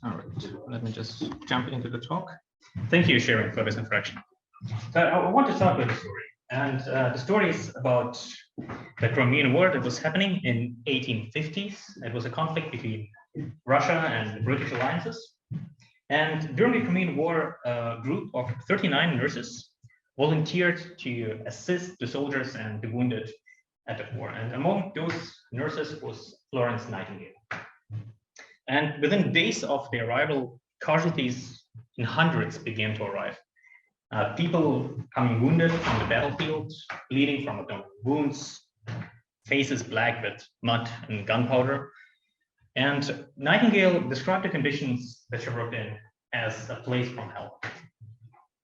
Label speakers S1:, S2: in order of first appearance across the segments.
S1: All right, let me just jump into the talk. Thank you, Sharon, for this introduction. So I want to start with a story. And the story is about the Crimean War that was happening in 1850s. It was a conflict between Russia and the British alliances. And during the Crimean War, a group of 39 nurses volunteered to assist the soldiers and the wounded at the war. And among those nurses was Florence Nightingale. And within days of the arrival, casualties in hundreds began to arrive. People coming wounded from the battlefield, bleeding from abdominal wounds, faces black with mud and gunpowder. And Nightingale described the conditions that she worked in as a place from hell.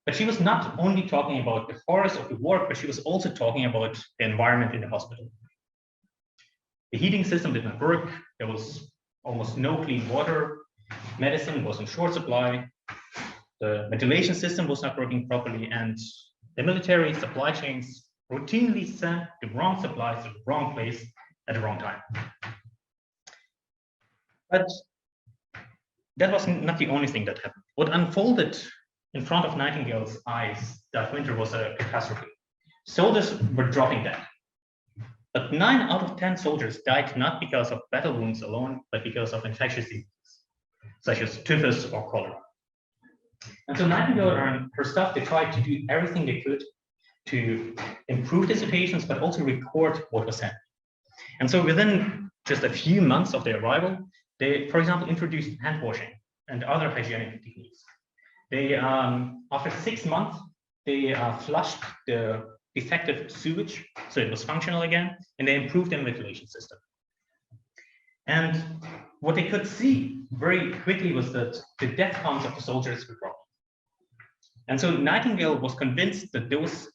S1: But she was not only talking about the horrors of the war, but she was also talking about the environment in the hospital. The heating system did not work. There was almost no clean water. Medicine was in short supply. The ventilation system was not working properly, and the military supply chains routinely sent the wrong supplies to the wrong place at the wrong time. But that was not the only thing that happened. What unfolded in front of Nightingale's eyes that winter was a catastrophe. Soldiers were dropping dead. But 9 out of 10 soldiers died not because of battle wounds alone, but because of infectious diseases, such as typhus or cholera. And so Nightingale and her staff, they tried to do everything they could to improve the situations, but also record what was happening. And so within just a few months of their arrival, they, for example, introduced hand washing and other hygienic techniques. They, after 6 months, they flushed the defective sewage, so it was functional again, and they improved their ventilation system. And what they could see very quickly was that the death counts of the soldiers were dropping. And so Nightingale was convinced that those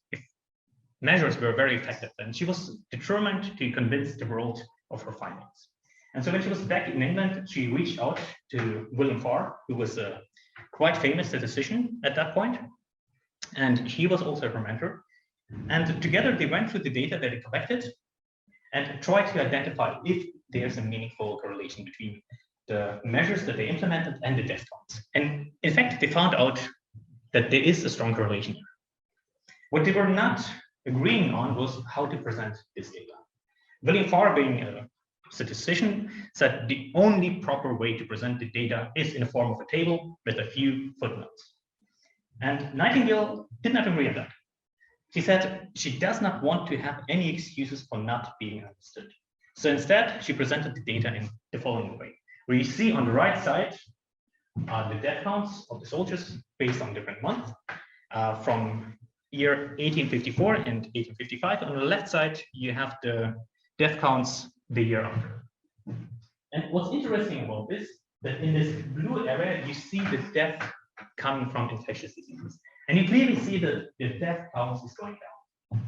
S1: measures were very effective, and she was determined to convince the world of her findings. And so when she was back in England, she reached out to William Farr, who was a quite famous statistician at that point, and he was also her mentor. And together they went through the data that they collected and tried to identify if there's a meaningful correlation between the measures that they implemented and the death counts. And in fact, they found out that there is a strong correlation here. What they were not agreeing on was how to present this data. William Farr, being a statistician, said the only proper way to present the data is in the form of a table with a few footnotes. And Nightingale did not agree on that. She said she does not want to have any excuses for not being understood. So instead, she presented the data in the following way, where you see on the right side the death counts of the soldiers based on different months from year 1854 and 1855. On the left side, you have the death counts the year after. And what's interesting about this, that in this blue area, you see the death coming from infectious diseases. And you clearly see that the death counts is going down.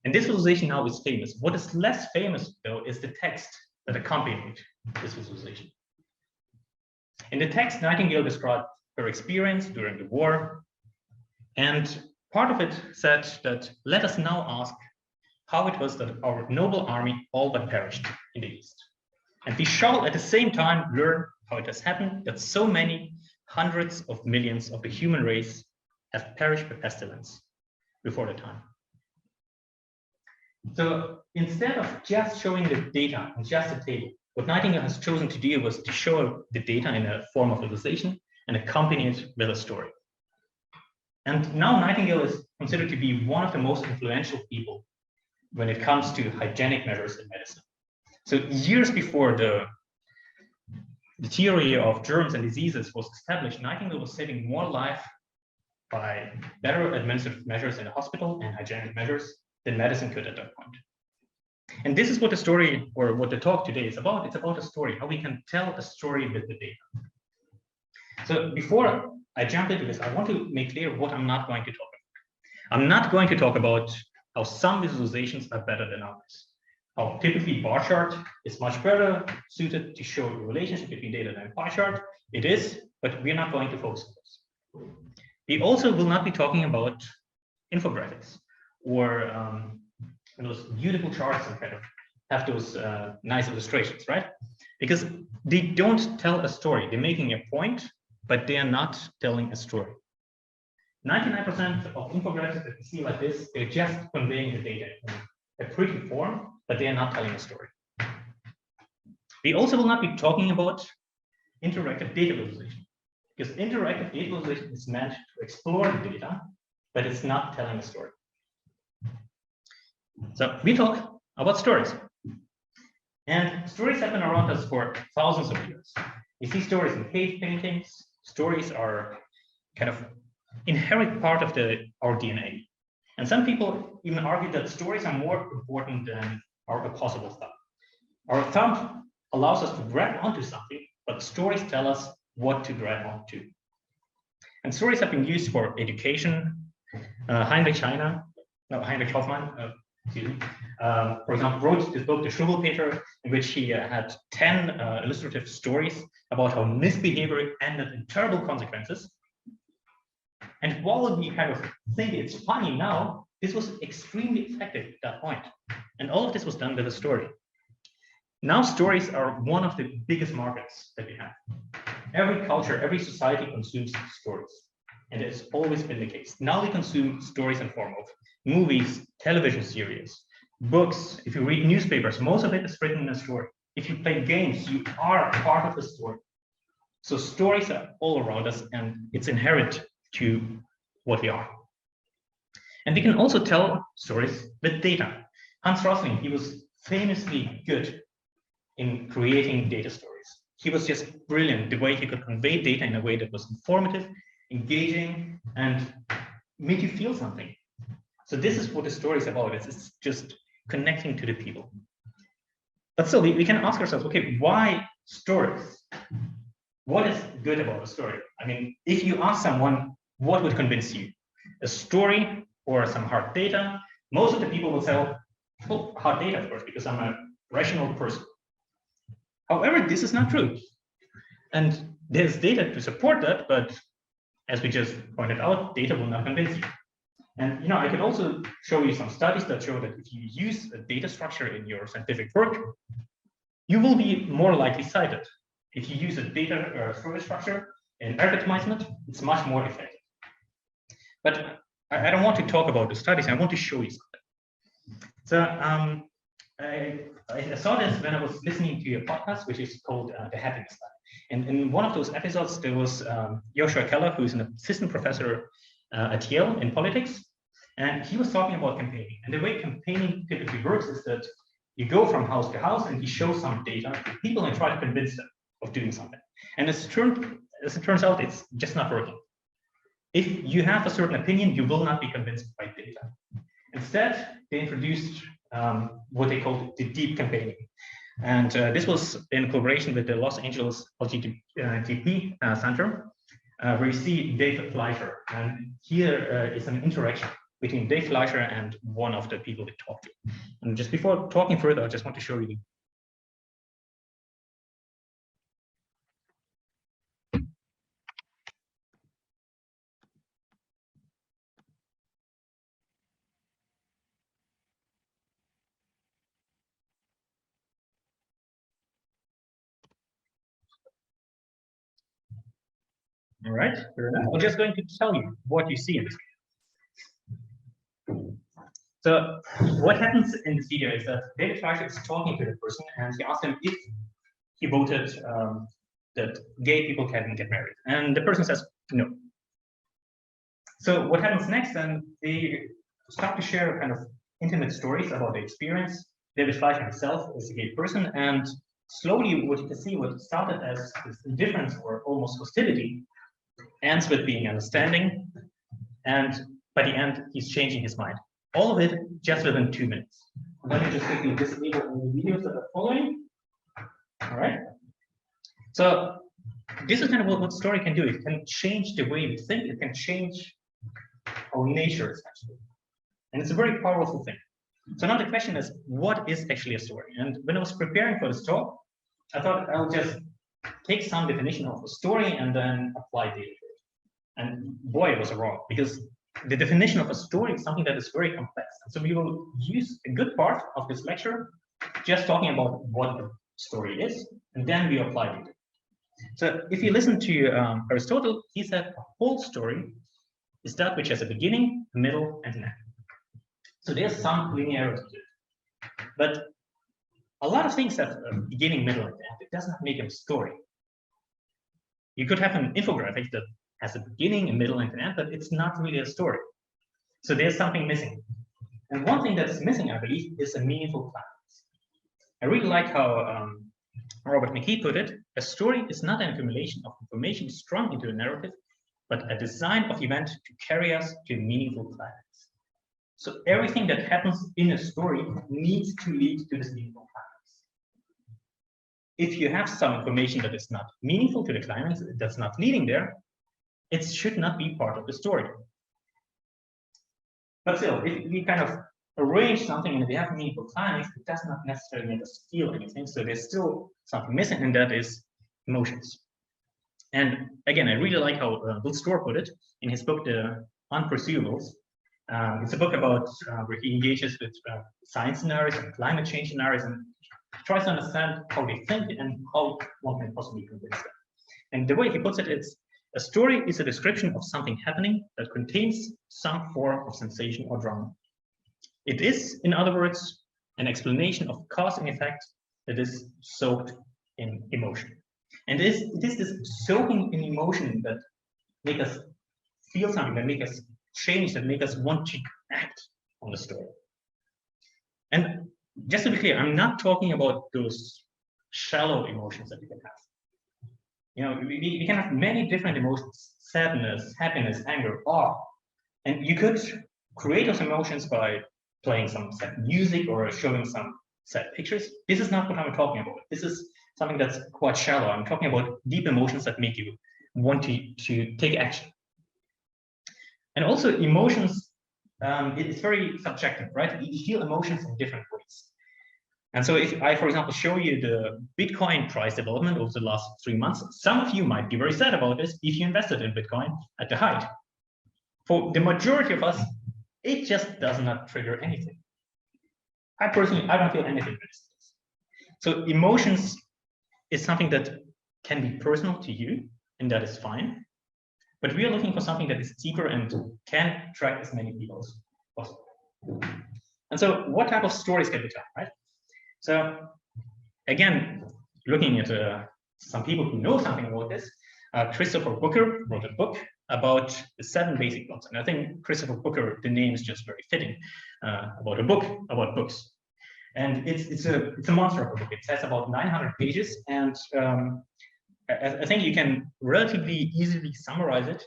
S1: And this visualization now is famous. What is less famous, though, is the text that accompanied this visualization. In the text, Nightingale described her experience during the war. And part of it said that, let us now ask how it was that our noble army all but perished in the East. And we shall at the same time learn how it has happened that so many hundreds of millions of the human race have perished by pestilence before the time. So instead of just showing the data in just a table, what Nightingale has chosen to do was to show the data in a form of visualization and accompany it with a story. And now Nightingale is considered to be one of the most influential people when it comes to hygienic measures in medicine. So years before the theory of germs and diseases was established, Nightingale was saving more life by better administrative measures in the hospital and hygienic measures than medicine could at that point. And this is what the story, or what the talk today is about. It's about a story, how we can tell a story with the data. So before I jump into this, I want to make clear what I'm not going to talk about. I'm not going to talk about how some visualizations are better than others. How typically bar chart is much better suited to show the relationship between data than pie chart. It is, but we're not going to focus on this. We also will not be talking about infographics or those beautiful charts and kind of have those nice illustrations, right? Because they don't tell a story. They're making a point, but they are not telling a story. 99% of infographics that you see like this, they're just conveying the data in a pretty form, but they are not telling a story. We also will not be talking about interactive data visualization, because interactive data visualization is meant to explore the data, but it's not telling a story. So we talk about stories. And stories have been around us for thousands of years. We see stories in cave paintings. Stories are kind of inherent part of our DNA. And some people even argue that stories are more important than our opposable thumb. Our thumb allows us to grab onto something, but stories tell us what to grab onto. And stories have been used for education. Heinrich Hoffmann, for example, wrote this book, The Struwwelpeter, in which he had 10 illustrative stories about how misbehavior ended in terrible consequences. And while we kind of think it's funny now, this was extremely effective at that point. And all of this was done with a story. Now stories are one of the biggest markets that we have. Every culture, every society consumes stories. And it's always been the case. Now we consume stories in form of movies, television series, books. If you read newspapers, most of it is written in a story. If you play games, you are part of the story. So stories are all around us, and it's inherent to what we are. And we can also tell stories with data. Hans Rosling, he was famously good in creating data stories. He was just brilliant the way he could convey data in a way that was informative, engaging, and made you feel something. So this is what the story is about. It's just connecting to the people. But still, we can ask ourselves, okay, why stories? What is good about a story? I mean, if you ask someone, what would convince you? A story or some hard data? Most of the people will say, well, hard data, of course, because I'm a rational person. However, this is not true. And there's data to support that, but as we just pointed out, data will not convince you. And I could also show you some studies that show that if you use a data structure in your scientific work, you will be more likely cited. If you use a data storage structure in advertisement, it's much more effective. But I don't want to talk about the studies. I want to show you something. So I saw this when I was listening to a podcast, which is called The Happiness Study. And in one of those episodes, there was Joshua Keller, who is an assistant professor at Yale in politics. And he was talking about campaigning. And the way campaigning typically works is that you go from house to house and you show some data to people and try to convince them of doing something. And as it turns out, it's just not working. If you have a certain opinion, you will not be convinced by data. Instead, they introduced what they called the deep campaigning. And this was in collaboration with the Los Angeles LGBT Center, where you see Dave Fleischer. And here is an interaction between Dave Fleischer and one of the people they talked to. And just before talking further, I just want to show you. All right, I'm just going to tell you what you see in this video. So what happens in this video is that David Fleischer is talking to the person and he asked him if he voted that gay people can get married. And the person says no. So what happens next then, they start to share kind of intimate stories about the experience. David Fleischer himself is a gay person, and slowly what you can see, what started as this indifference or almost hostility ends with being understanding, and by the end, he's changing his mind. All of it just within 2 minutes. Let me just quickly disable all the videos that are following. All right. So this is kind of what story can do. It can change the way we think. It can change our nature, essentially. And it's a very powerful thing. So now the question is, what is actually a story? And when I was preparing for this talk, I thought I'll just take some definition of a story and then apply data to it. And boy, it was wrong, because the definition of a story is something that is very complex. And so we will use a good part of this lecture just talking about what the story is, and then we apply it. So if you listen to Aristotle, he said a whole story is that which has a beginning, a middle, and an end. So there's some linearity to it. But a lot of things have a beginning, middle, and end. It does not make a story. You could have an infographic that has a beginning, a middle, and an end, but it's not really a story. So there's something missing. And one thing that's missing, I believe, is a meaningful climax. I really like how Robert McKee put it: a story is not an accumulation of information strung into a narrative, but a design of event to carry us to a meaningful climax. So everything that happens in a story needs to lead to this meaningful climax. If you have some information that is not meaningful to the climax, that's not leading there, it should not be part of the story. But still, if we kind of arrange something and we have a meaningful climax, it does not necessarily make us feel anything. So there's still something missing, and that is emotions. And again, I really like how Will Storr put it in his book, The Unpursuables. It's a book about where he engages with science scenarios and climate change scenarios and tries to understand how they think and how one can possibly convince them. And the way he puts it, it's a story is a description of something happening that contains some form of sensation or drama. It is, in other words, an explanation of cause and effect that is soaked in emotion. And it is this soaking in emotion that make us feel something, that make us change, that make us want to act on the story. And just to be clear, I'm not talking about those shallow emotions that you can have. You know, we can have many different emotions: sadness, happiness, anger, awe. And you could create those emotions by playing some sad music or showing some sad pictures. This is not what I'm talking about. This is something that's quite shallow. I'm talking about deep emotions that make you want to take action. And also emotions, it's very subjective, right? We feel emotions in different ways. And so if I, for example, show you the Bitcoin price development over the last 3 months, some of you might be very sad about this if you invested in Bitcoin at the height. For the majority of us, it just does not trigger anything. I personally don't feel anything. So emotions is something that can be personal to you, and that is fine. But we are looking for something that is deeper and can attract as many people as possible. And so what type of stories can we tell, right? So again, looking at some people who know something about this, Christopher Booker wrote a book about the 7 basic plots. And I think Christopher Booker, the name is just very fitting, about a book about books. And it's a monster of a book. It has about 900 pages, and I think you can relatively easily summarize it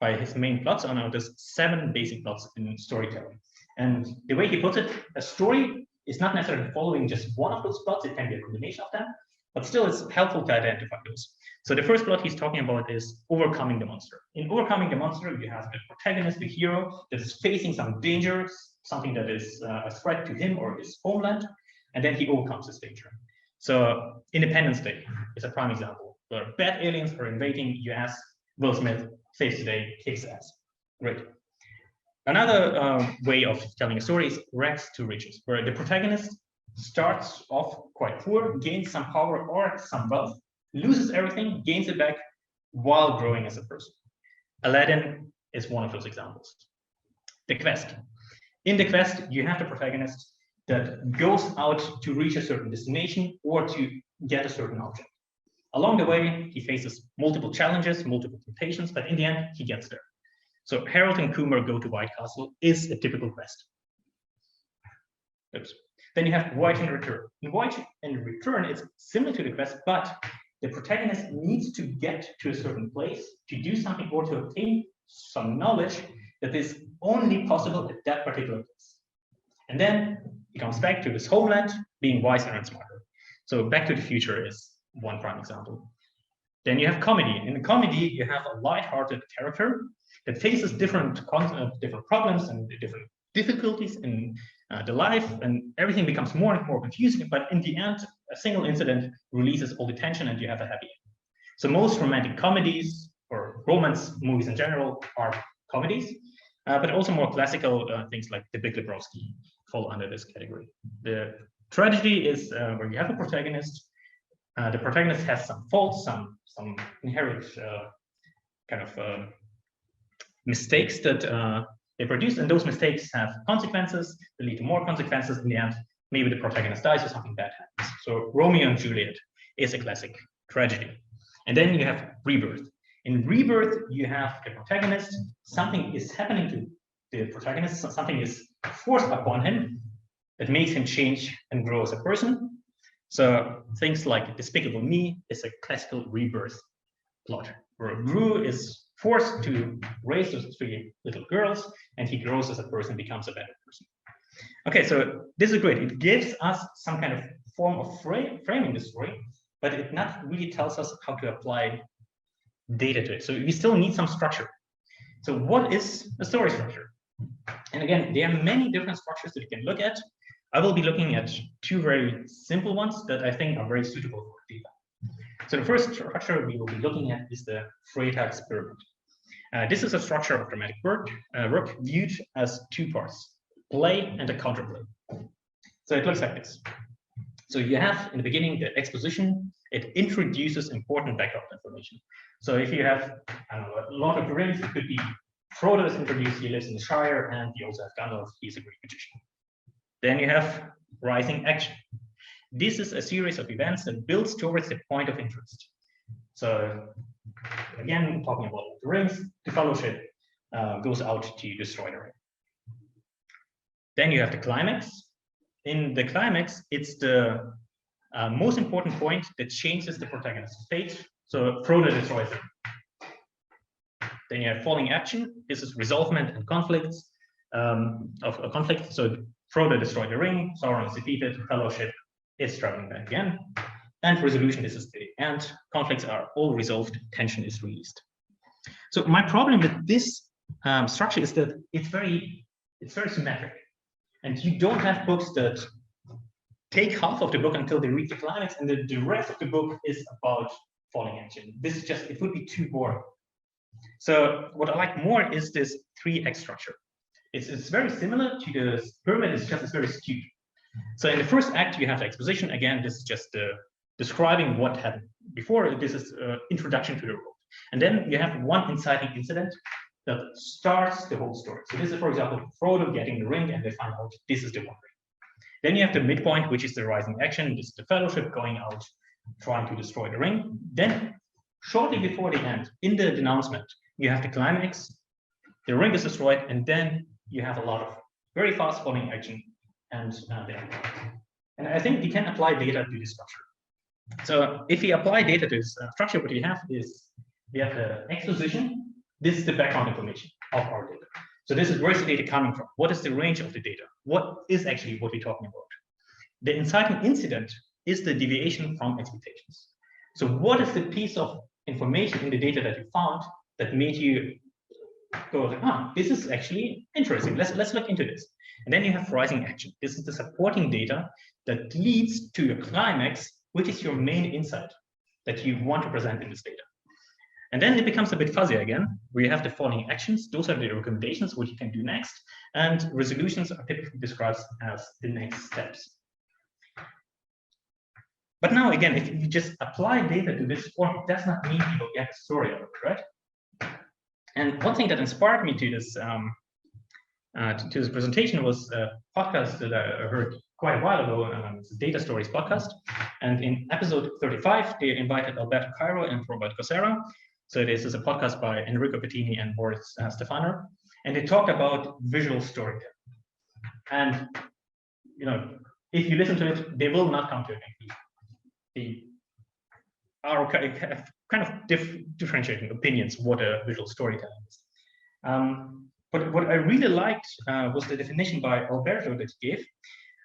S1: by his main plots. On there's 7 basic plots in storytelling. And the way he puts it, a story is not necessarily following just one of those plots. It can be a combination of them, but still it's helpful to identify those. So the first plot he's talking about is overcoming the monster. In overcoming the monster, you have the protagonist, the hero, that is facing some danger, something that is a threat to him or his homeland, and then he overcomes this danger. So Independence Day is a prime example, where bad aliens are invading US, Will Smith saves the day, kicks ass. Great. Another way of telling a story is rags to riches, where the protagonist starts off quite poor, gains some power or some wealth, loses everything, gains it back while growing as a person. Aladdin is one of those examples. The Quest. In The Quest, you have the protagonist that goes out to reach a certain destination or to get a certain object. Along the way, he faces multiple challenges, multiple temptations, but in the end, he gets there. So Harold and Kumar go to White Castle is a typical quest. Oops. Then you have Voyage and Return. In Voyage and Return, it's similar to the quest, but the protagonist needs to get to a certain place to do something or to obtain some knowledge that is only possible at that particular place. And then he comes back to his homeland, being wiser and smarter. So Back to the Future is one prime example. Then you have comedy. In the comedy, you have a light-hearted character that faces different problems and different difficulties in the life, and everything becomes more and more confusing. But in the end, a single incident releases all the tension, and you have a happy end. So most romantic comedies or romance movies in general are comedies, but also more classical things like The Big Lebowski fall under this category. The tragedy is where you have a protagonist. The protagonist has some faults, some inherent kind of mistakes that they produce, and those mistakes have consequences. They lead to more consequences. In the end, maybe the protagonist dies or something bad happens. So Romeo and Juliet is a classic tragedy. And then you have rebirth. In rebirth, you have the protagonist. Something is happening to the protagonist. Something is forced upon him that makes him change and grow as a person. So things like Despicable Me is a classical rebirth plot, where Gru is forced to raise those 3 little girls, and he grows as a person, becomes a better person. Okay, so this is great. It gives us some kind of form of framing the story, but it not really tells us how to apply data to it. So we still need some structure. So what is a story structure? And again, there are many different structures that you can look at. I will be looking at 2 very simple ones that I think are very suitable for data. So the first structure we will be looking at is the Freytag's pyramid. This is a structure of dramatic work viewed as 2 parts, play and a counterplay. So it looks like this. So you have in the beginning the exposition. It introduces important background information. So if you have, I don't know, a lot of rings, it could be Frodo is introduced, he lives in the Shire, and you also have Gandalf, he's a Greek magician. Then you have rising action. This is a series of events that builds towards the point of interest. So again, talking about the rings, the Fellowship goes out to destroy the ring. Then you have the climax. In the climax, it's the most important point that changes the protagonist's fate. So Frodo destroys it. Then you have falling action. This is resolvement and conflicts of conflict. So Frodo destroyed the ring, Sauron is defeated, Fellowship is traveling back again. And resolution, this is the end. Conflicts are all resolved, tension is released. So my problem with this structure is that it's very symmetric. And you don't have books that take half of the book until they reach the climax, and the rest of the book is about falling action. This is just, it would be too boring. So what I like more is this 3x structure. It's very similar to the pyramid, it's just it's very skewed. So in the first act, you have the exposition. Again, this is just describing what happened before. This is introduction to the world. And then you have one inciting incident that starts the whole story. So this is, for example, Frodo getting the ring, and they find out this is the one ring. Then you have the midpoint, which is the rising action. This is the Fellowship going out, trying to destroy the ring. Then, shortly before the end, in the denouncement, you have the climax. The ring is destroyed, and then you have a lot of very fast falling action and the end. And I think we can apply data to this structure. So if we apply data to this structure, what we have is we have the exposition. This is the background information of our data. So this is where's the data coming from? What is the range of the data? What is actually what we're talking about? The inciting incident is the deviation from expectations. So what is the piece of information in the data that you found that made you go like, this is actually interesting. Let's look into this. And then you have rising action. This is the supporting data that leads to your climax, which is your main insight that you want to present in this data. And then it becomes a bit fuzzy again, where you have the falling actions. Those are the recommendations, what you can do next. And resolutions are typically described as the next steps. But now again, if you just apply data to this form, it does not mean you will get a story out of it, right? And one thing that inspired me to this presentation was a podcast that I heard quite a while ago. It's a Data Stories podcast. And in episode 35, they invited Alberto Cairo and Robert Cosera. So this is a podcast by Enrico Pettini and Boris Stefano. And they talked about visual storytelling. And, you know, if you listen to it, they will not come to a conclusion. They are kind of differentiating opinions what a visual storytelling is. But what I really liked was the definition by Alberto that he gave,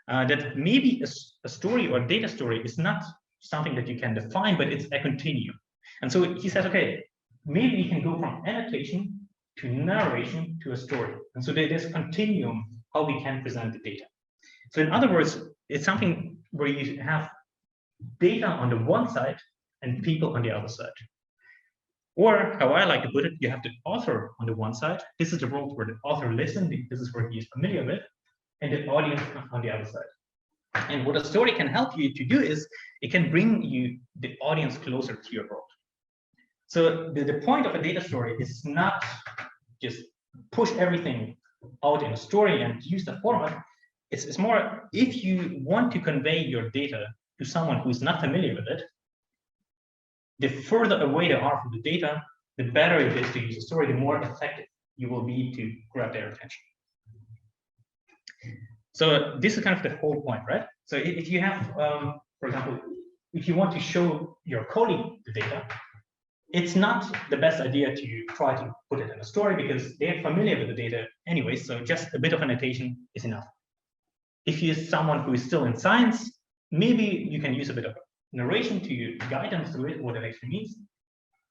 S1: that maybe a story or data story is not something that you can define, but it's a continuum. And so he says, okay, maybe we can go from annotation to narration to a story. And so there's a continuum how we can present the data. So in other words, it's something where you have data on the one side and people on the other side. Or how I like to put it, you have the author on the one side. This is the world where the author lives in. This is where he is familiar with. and the audience on the other side. And what a story can help you to do is it can bring you the audience closer to your world. So the point of a data story is not just push everything out in a story and use the format. It's more, if you want to convey your data to someone who's not familiar with it, the further away they are from the data, the better it is to use a story, the more effective you will be to grab their attention. So this is kind of the whole point, right? So if you have, for example, if you want to show your colleague the data, it's not the best idea to try to put it in a story because they're familiar with the data anyway, so just a bit of annotation is enough. If you're someone who is still in science, maybe you can use a bit of narration to guide them through it, what it actually means.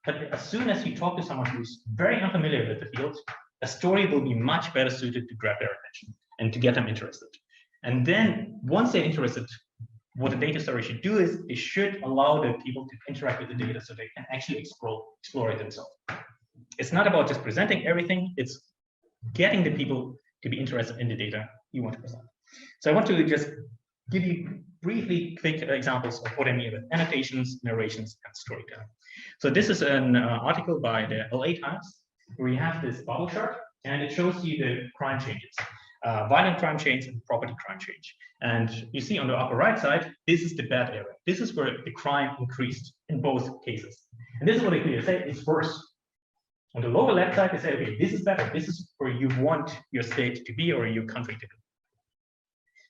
S1: But as soon as you talk to someone who's very unfamiliar with the field, a story will be much better suited to grab their attention and to get them interested. And then once they're interested, what the data story should do is it should allow the people to interact with the data so they can actually explore it themselves. It's not about just presenting everything, it's getting the people to be interested in the data you want to present. So I want to just give you briefly quick examples of what I mean with annotations, narrations, and storytelling. So this is an article by the LA Times where you have this bubble chart and it shows you the crime changes. Violent crime change and property crime change. And you see on the upper right side, this is the bad area. This is where the crime increased in both cases. And this is what they clearly say, it's worse. On the lower left side, they say, okay, this is better. This is where you want your state to be or your country to be.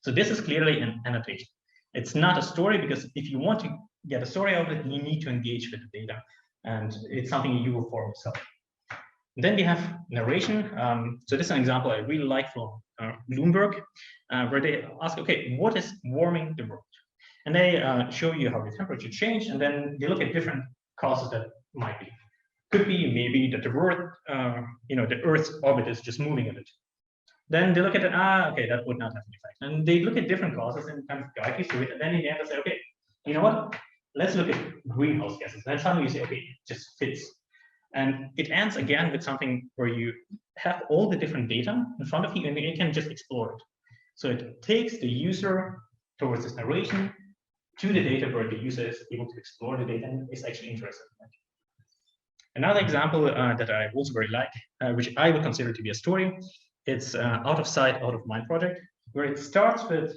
S1: So this is clearly an annotation. It's not a story because if you want to get a story out of it, you need to engage with the data. And it's something you will form yourself. And then we have narration. So this is an example I really like from Bloomberg, where they ask, okay, what is warming the world? And they show you how the temperature changed, and then they look at different causes that might be. Could be maybe that the world, the Earth's orbit is just moving a bit. Then they look at it, okay, that would not have an effect. And they look at different causes and kind of guide you through it. And then in the end, they say, okay, you know what? Let's look at greenhouse gases. And then suddenly you say, okay, it just fits. And it ends again with something where you have all the different data in front of you and you can just explore it. So it takes the user towards this narration to the data where the user is able to explore the data and is actually interested in it. Another example that I also very like, which I would consider to be a story, it's Out of Sight, Out of Mind project, where it starts with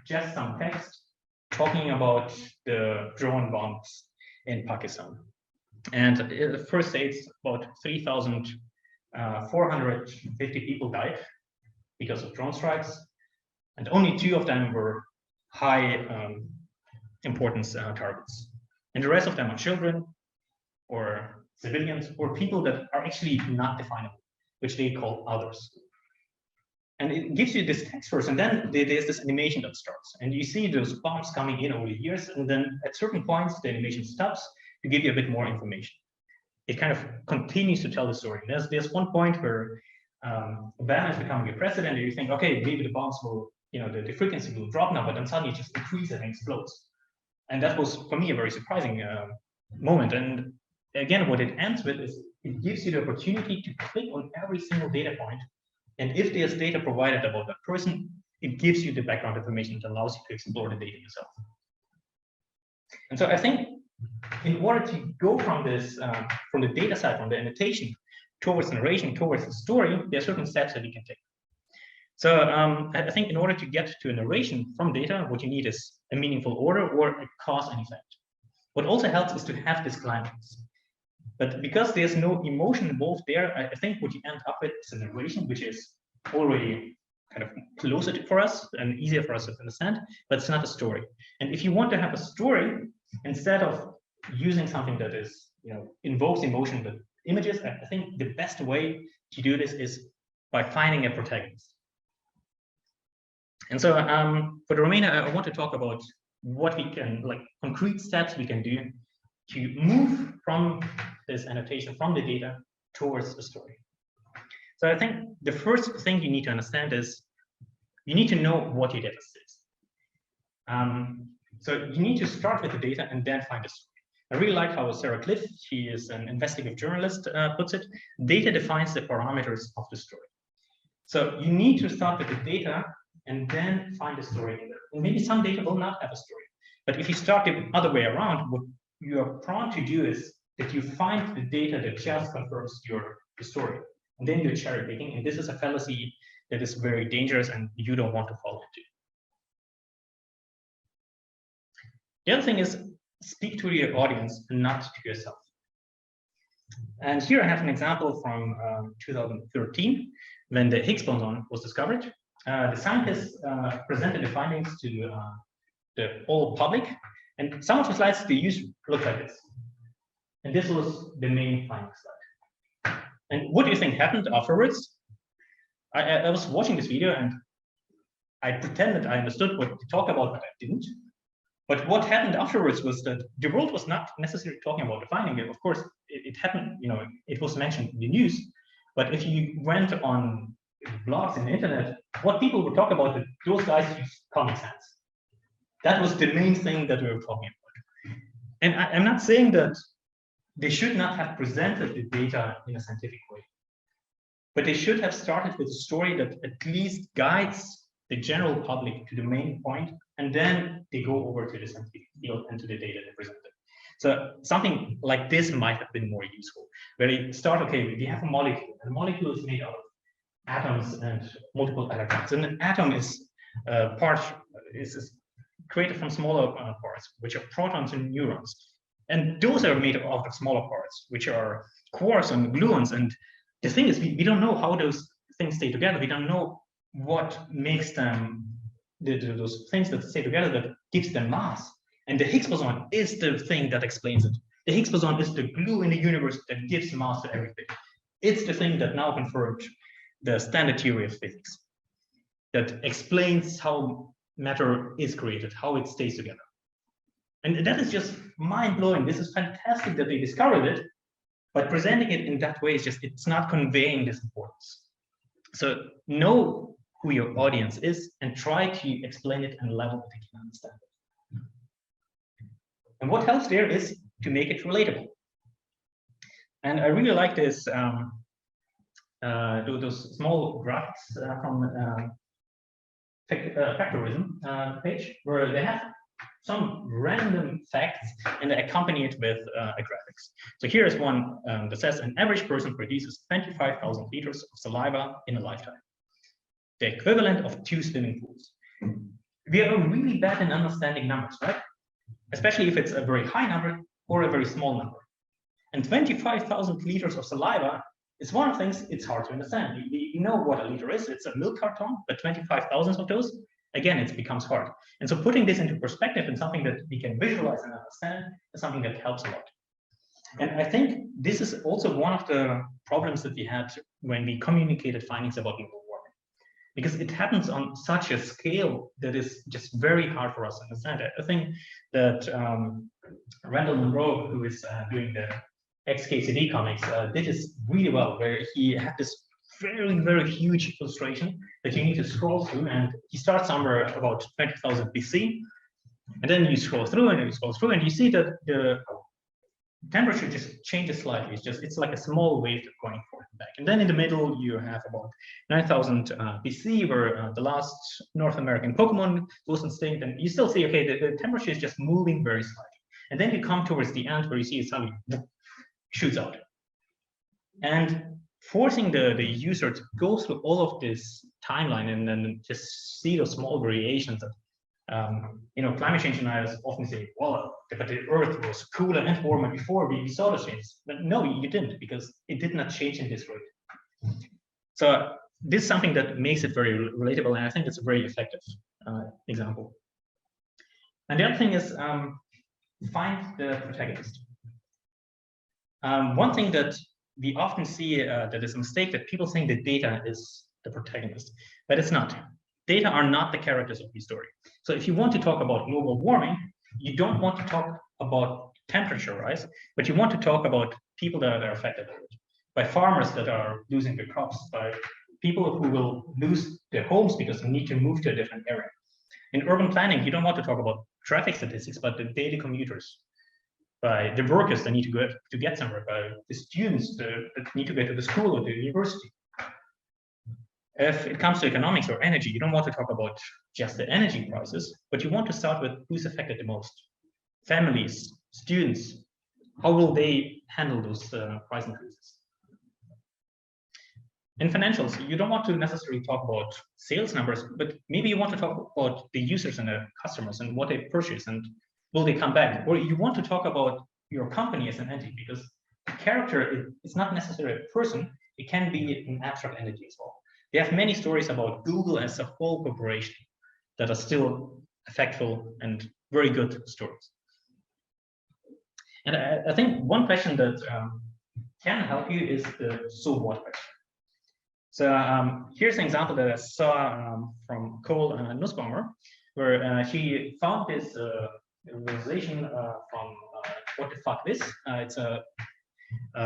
S1: just some text talking about the drone bombs in Pakistan. And it first states about 3,450 people died because of drone strikes, and only 2 of them were high importance targets. And the rest of them are children or civilians or people that are actually not definable, which they call others. And it gives you this text first, and then there's this animation that starts. And you see those bombs coming in over the years, and then at certain points, the animation stops to give you a bit more information. It kind of continues to tell the story. There's one point where Obama is becoming a president, and you think, okay, maybe the bombs will, the frequency will drop now, but then suddenly it just increases and explodes. And that was, for me, a very surprising moment. And again, what it ends with is it gives you the opportunity to click on every single data point. And if there's data provided about that person, it gives you the background information that allows you to explore the data yourself. And so I think in order to go from this, from the data side, from the annotation, towards narration, towards the story, there are certain steps that you can take. So I think in order to get to a narration from data, what you need is a meaningful order or a cause and effect. What also helps is to have this climax. But because there's no emotion involved there, I think what you end up with is a narration, which is already kind of closer for us and easier for us to understand, but it's not a story. And if you want to have a story, instead of using something that is, invokes emotion with images, I think the best way to do this is by finding a protagonist. And so for the remainder, I want to talk about what we can, concrete steps we can do to move from this annotation, from the data, towards the story. So I think the first thing you need to understand is you need to know what your data is. So you need to start with the data and then find a story. I really like how Sarah Cliff, she is an investigative journalist, puts it. Data defines the parameters of the story. So you need to start with the data and then find a story in there. And maybe some data will not have a story. But if you start the other way around, what you are prone to do is that you find the data that just confirms your story. And then you're cherry picking. And this is a fallacy that is very dangerous and you don't want to fall into. The other thing is speak to your audience and not to yourself. And here I have an example from 2013 when the Higgs boson was discovered. The scientists presented the findings to the whole public, and some of the slides they used look like this. And this was the main finding slide. And what do you think happened afterwards? I was watching this video and I pretended I understood what they talked about, but I didn't. But what happened afterwards was that the world was not necessarily talking about the finding. Of course, it happened, you know, it was mentioned in the news. But if you went on blogs and the internet, what people would talk about, that those guys use common sense. That was the main thing that we were talking about. And I'm not saying that they should not have presented the data in a scientific way, but they should have started with a story that at least guides the general public to the main point, and then they go over to the scientific field and to the data they presented. So something like this might have been more useful, where they start, okay, we have a molecule, and a molecule is made out of atoms and multiple electrons. And an atom is is created from smaller parts, which are protons and neurons. And those are made out of smaller parts, which are quarks and gluons. And the thing is, we don't know how those things stay together. We don't know what makes them, those things that stay together, that gives them mass. And the Higgs boson is the thing that explains it. The Higgs boson is the glue in the universe that gives mass to everything. It's the thing that now confirms the standard theory of physics, that explains how matter is created, how it stays together. And that is just mind-blowing. This is fantastic that they discovered it, but presenting it in that way is just, it's not conveying this importance. So know who your audience is and try to explain it in a level that they can understand it. And what helps there is to make it relatable. And I really like this, those small graphics from Factorism page, where they have some random facts and they accompany it with a graphics. So here is one that says an average person produces 25,000 liters of saliva in a lifetime, the equivalent of 2 swimming pools. We are really bad in understanding numbers, right? Especially if it's a very high number or a very small number. And 25,000 liters of saliva is one of the things it's hard to understand. We know what a liter is, it's a milk carton, but 25,000 of those, again, it becomes hard. And so putting this into perspective and something that we can visualize and understand is something that helps a lot. And I think this is also one of the problems that we had when we communicated findings about global warming, because it happens on such a scale that is just very hard for us to understand. I think that Randall Munroe, who is doing the XKCD comics, did this really well, where he had this very, very huge illustration that you need to scroll through, and he starts somewhere about 20,000 BC, and then you scroll through and you scroll through, and you see that the temperature just changes slightly. It's like a small wave going forward and back. And then in the middle, you have about 9,000 BC, where the last North American Pokemon goes extinct, and you still see, okay, the temperature is just moving very slightly. And then you come towards the end where you see it suddenly shoots out. And forcing the user to go through all of this timeline and then just see those small variations that, climate change deniers often say, well, but the Earth was cooler and warmer before we saw the changes. But no, you didn't, because it did not change in this rate. So this is something that makes it very relatable, and I think it's a very effective example. And the other thing is find the protagonist. One thing that we often see that is a mistake, that people think that data is the protagonist, but it's not. Data are not the characters of the story. So if you want to talk about global warming, you don't want to talk about temperature rise, but you want to talk about people that are affected by it, by farmers that are losing their crops, by people who will lose their homes because they need to move to a different area. In urban planning, you don't want to talk about traffic statistics, but the daily commuters, by the workers that need to get somewhere, by the students that need to get to the school or the university. If it comes to economics or energy, you don't want to talk about just the energy prices, but you want to start with who's affected the most. Families, students, how will they handle those price increases? In financials, you don't want to necessarily talk about sales numbers, but maybe you want to talk about the users and the customers and what they purchase and will they come back? Or you want to talk about your company as an entity, because character is not necessarily a person, it can be an abstract entity as well. They have many stories about Google as a whole corporation that are still effectful and very good stories. And I think one question that can help you is the so what question. So here's an example that I saw from Cole Nussbaumer, where she found this visualization from what the fuck this. It's a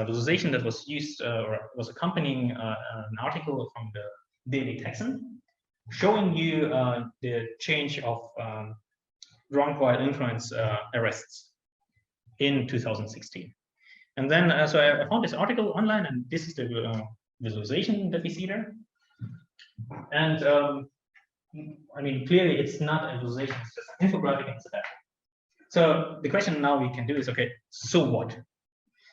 S1: visualization that was used or was accompanying an article from the Daily Texan, showing you the change of drunk while influence arrests in 2016. And then, so I found this article online, and this is the visualization that we see there. And I mean, clearly it's not a visualization, it's just an infographic, it's a data. So the question now we can do is, okay, so what?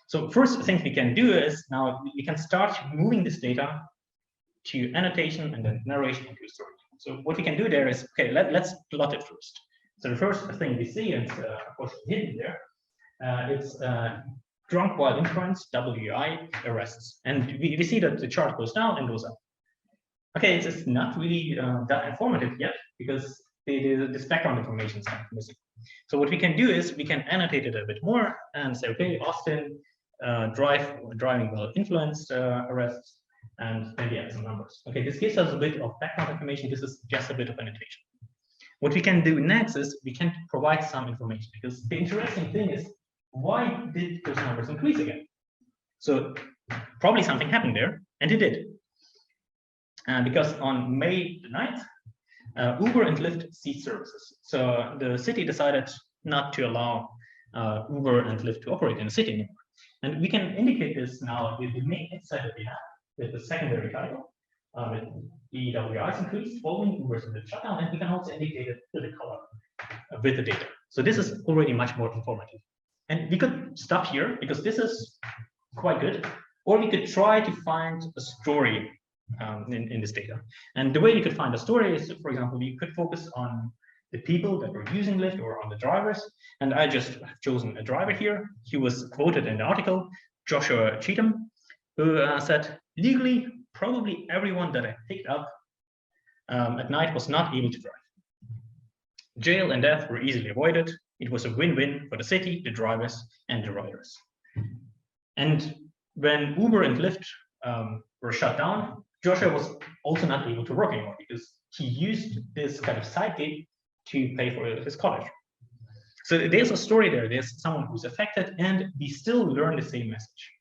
S1: So first thing we can do is now we can start moving this data to annotation and then narration into a story. So what we can do there is, okay, let's plot it first. So the first thing we see, and of course hidden there, it's drunk while influence, WI, arrests. And we see that the chart goes down and goes up. Okay, it's not really that informative yet, because this background information is kind of missing. So what we can do is we can annotate it a bit more and say, okay, Austin, driving while influenced arrests, and maybe add some numbers. Okay, this gives us a bit of background information. This is just a bit of annotation. What we can do next is we can provide some information, because the interesting thing is, why did those numbers increase again? So probably something happened there, and it did. Because on May the 9th, Uber and Lyft ceased services. So the city decided not to allow Uber and Lyft to operate in the city anymore. And we can indicate this now with the main insight that we have, with the secondary title, with the WIs increased following Uber's and Lyft shutdown, and we can also indicate it with the color with the data. So this is already much more informative. And we could stop here, because this is quite good, or we could try to find a story in this data. And the way you could find a story is, for example, we could focus on the people that were using Lyft or on the drivers. And I just have chosen a driver here. He was quoted in the article, Joshua Cheatham, who said, legally, probably everyone that I picked up at night was not able to drive. Jail and death were easily avoided. It was a win-win for the city, the drivers, and the riders. And when Uber and Lyft were shut down, Joshua was also not able to work anymore, because he used this kind of side gig to pay for his college. So there's a story there. There's someone who's affected, and we still learn the same message.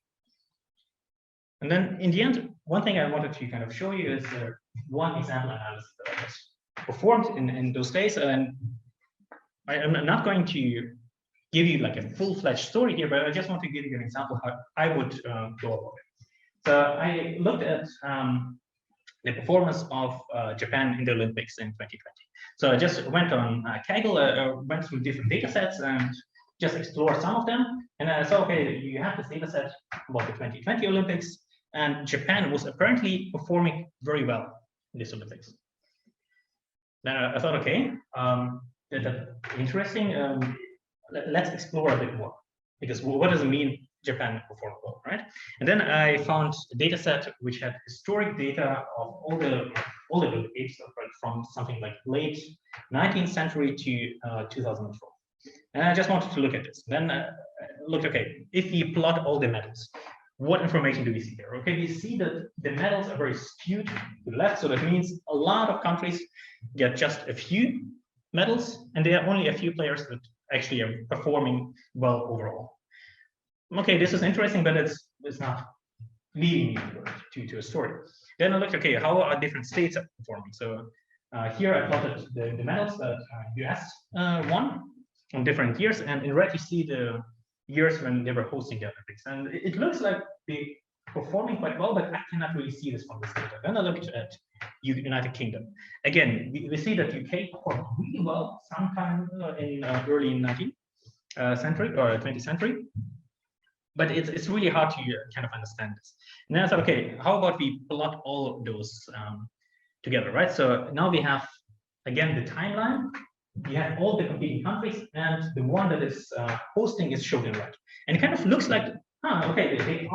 S1: And then in the end, one thing I wanted to kind of show you is one example analysis that I just performed in those days. And I'm not going to give you like a full-fledged story here, but I just want to give you an example how I would go about it. So I looked at the performance of Japan in the Olympics in 2020. So I just went on Kaggle, went through different data sets and just explored some of them. And I saw, okay, you have this data set about the 2020 Olympics, and Japan was apparently performing very well in this Olympics. Then I thought, okay, that's interesting. Let's explore a bit more, because what does it mean Japan performed well, right? And then I found a data set which had historic data of all the Olympics from something like late 19th century to 2012. And I just wanted to look at this. Then I looked, okay, if we plot all the medals, what information do we see there? Okay, we see that the medals are very skewed to the left, so that means a lot of countries get just a few medals, and there are only a few players that actually are performing well overall. Okay, this is interesting, but it's not leading me to a story. Then I looked, okay, how are different states performing? So here I plotted the medals that US won on different years, and in red you see the years when they were hosting the Olympics. And it looks like they performing quite well, but I cannot really see this from this data. Then I looked at United Kingdom. Again, we see that UK performed really well sometime in early 19th century or 20th century, but it's really hard to kind of understand this. And then I thought, okay, how about we plot all of those together, right? So now we have, again, the timeline. You have all the competing countries, and the one that is hosting is shown in red. And it kind of looks like, okay, they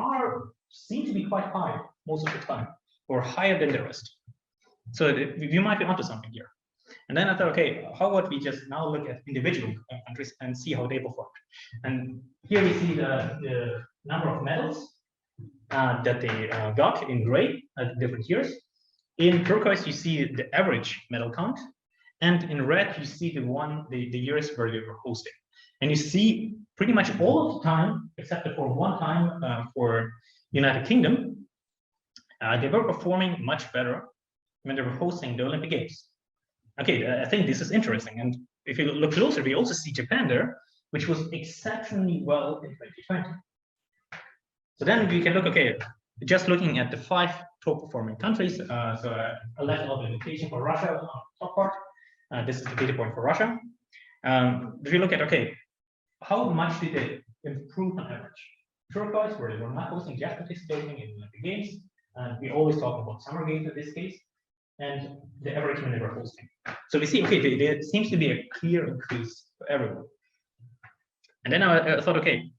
S1: seem to be quite high most of the time, or higher than the rest. So you might be onto something here. And then I thought, okay, how about we just now look at individual countries and see how they performed. And here we see the number of medals that they got in gray at different years. In turquoise, you see the average medal count. And in red, you see the years where they were hosting. And you see pretty much all of the time, except for one time for United Kingdom, they were performing much better when they were hosting the Olympic Games. Okay, I think this is interesting. And if you look closer, we also see Japan there, which was exceptionally well in 2020. So then we can look, okay, just looking at the 5 top performing countries. So I left out the indication for Russia on the top part. This is the data point for Russia. If you look at, okay, how much did they improve on average? Turquoise, where they were not hosting, just participating in the games. And we always talk about summer games in this case. And the average when they were hosting. So we see, okay, there seems to be a clear increase for everyone. And then I thought, okay,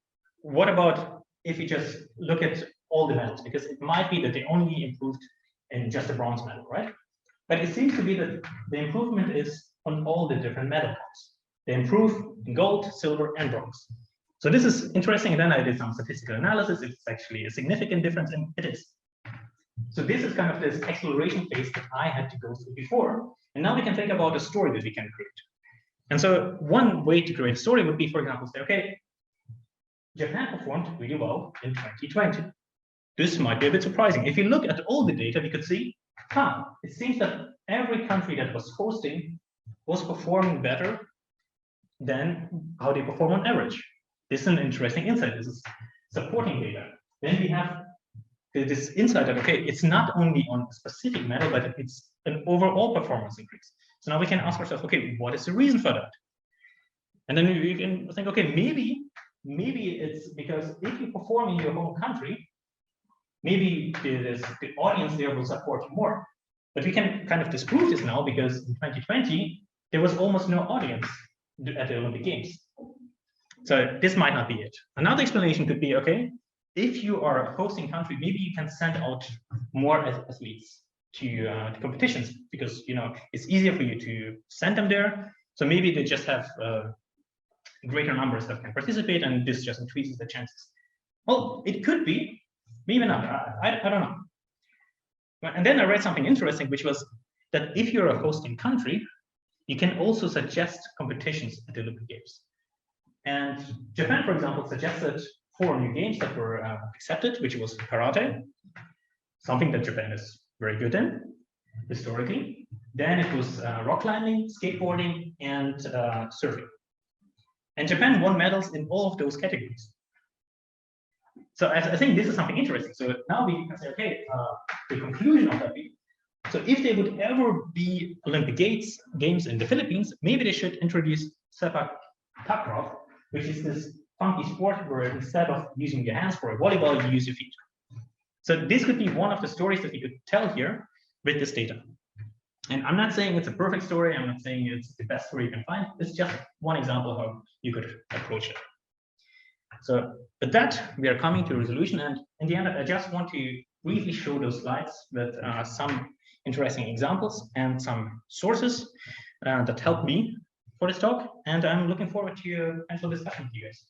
S1: what about if we just look at all the medals? Because it might be that they only improved in just a bronze medal, right? But it seems to be that the improvement is on all the different medal counts. They improve in gold, silver, and bronze. So this is interesting. And then I did some statistical analysis. It's actually a significant difference, and it is. So this is kind of this exploration phase that I had to go through before. And now we can think about a story that we can create. And so one way to create a story would be, for example, say, okay, Japan performed really well in 2020. This might be a bit surprising. If you look at all the data, we could see, it seems that every country that was hosting was performing better than how they perform on average. This is an interesting insight. This is supporting data. Then we have this insight that, okay, it's not only on a specific medal, but it's an overall performance increase. So now we can ask ourselves, okay, what is the reason for that? And then you can think, okay, maybe it's because if you perform in your home country, maybe the audience there will support you more. But we can kind of disprove this now, because in 2020, there was almost no audience at the Olympic Games. So this might not be it. Another explanation could be, okay, if you are a hosting country, maybe you can send out more athletes to competitions, because it's easier for you to send them there. So maybe they just have greater numbers that can participate, and this just increases the chances. Well, it could be, maybe not. I don't know. And then I read something interesting, which was that if you're a hosting country, you can also suggest competitions at the Olympic Games. And Japan, for example, suggested 4 new games that were accepted, which was karate, something that Japan is very good in historically. Then it was rock climbing, skateboarding, and surfing. And Japan won medals in all of those categories. So I think this is something interesting. So now we can say, okay, the conclusion of that. So if there would ever be Olympic games in the Philippines, maybe they should introduce sepak takraw, which is this funky sport where instead of using your hands for a volleyball, you use your feet. So this could be one of the stories that we could tell here with this data. And I'm not saying it's a perfect story. I'm not saying it's the best story you can find. It's just one example of how you could approach it. So with that, we are coming to a resolution. And in the end, I just want to briefly show those slides with some interesting examples and some sources that helped me for this talk. And I'm looking forward to a potential discussion with you guys.